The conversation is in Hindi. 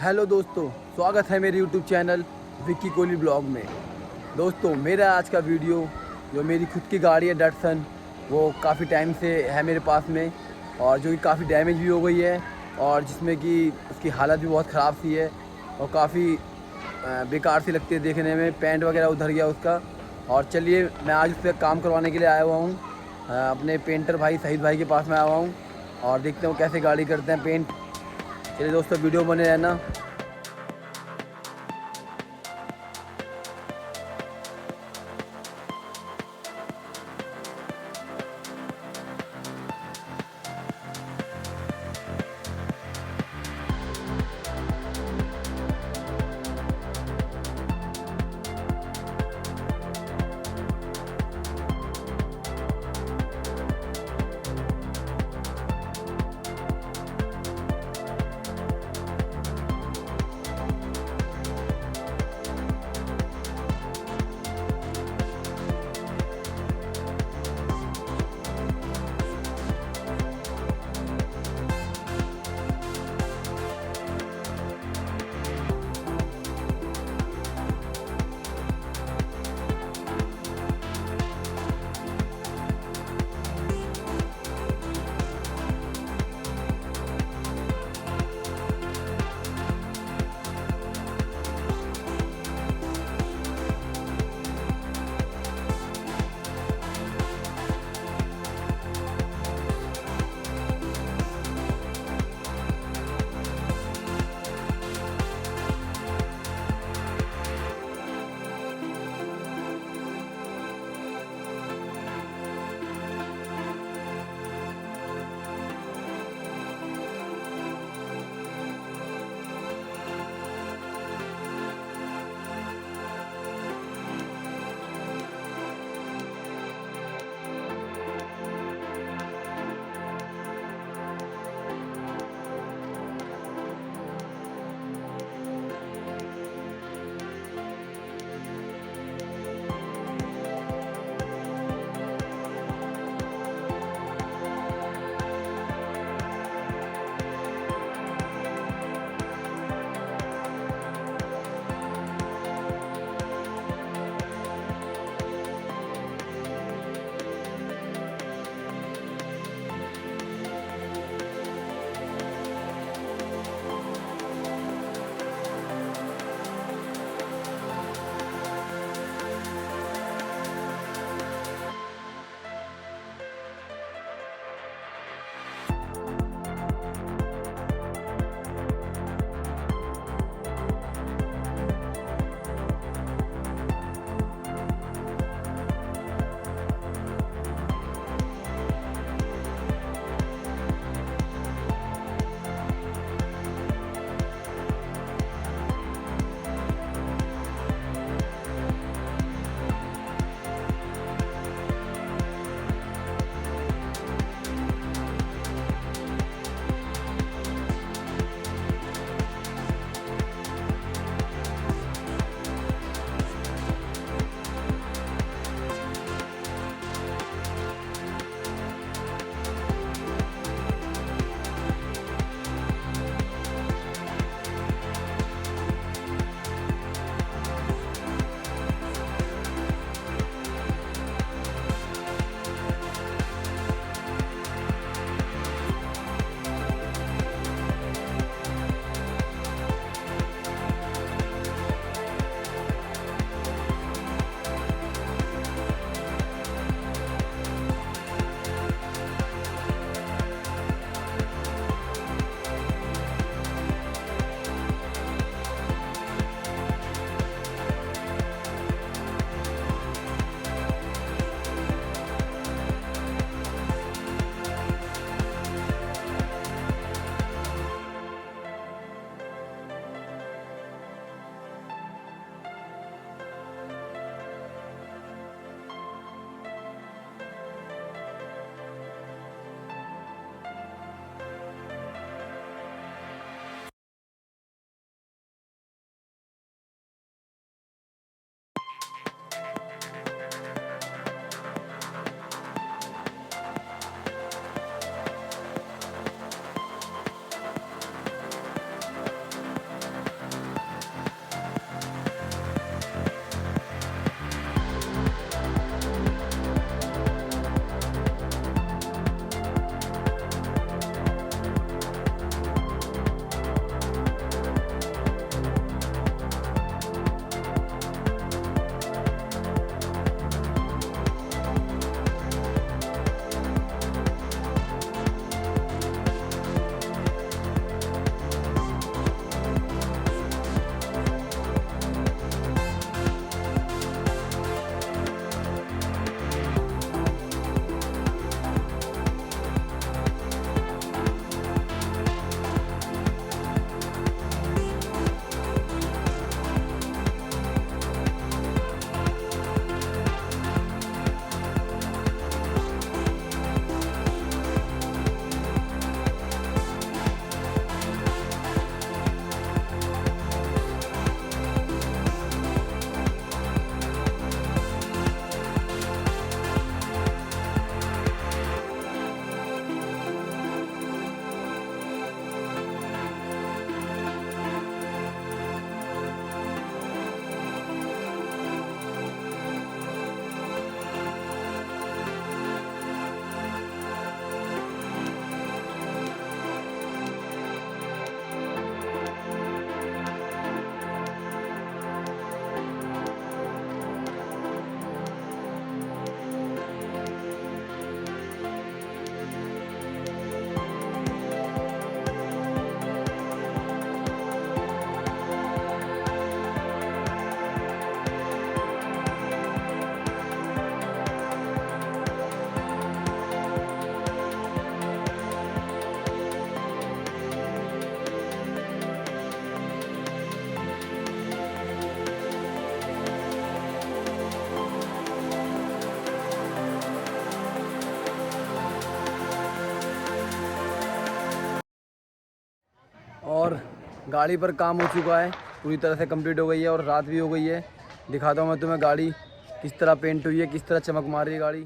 हेलो दोस्तों, स्वागत है मेरे YouTube channel Vicky Kohli blog में। दोस्तों, मेरा आज का वीडियो जो मेरी खुद की गाड़ी है डटसन, वो काफ़ी टाइम से है मेरे पास में और जो कि काफ़ी डैमेज भी हो गई है और जिसमें कि उसकी हालत भी बहुत ख़राब सी है और काफ़ी बेकार सी लगती है देखने में। पेंट वगैरह उधर गया उसका। और चलिए, मैं आज उस पर काम करवाने के लिए आया हुआ हूँ। अपने पेंटर भाई शहीद भाई के पास में आया हुआ हूँ और देखते हैं वो कैसे गाड़ी करते हैं पेंट। चलिए दोस्तों, वीडियो बने रहना। और गाड़ी पर काम हो चुका है, पूरी तरह से कंप्लीट हो गई है और रात भी हो गई है। दिखाता हूँ मैं तुम्हें गाड़ी किस तरह पेंट हुई है, किस तरह चमक मार रही है गाड़ी।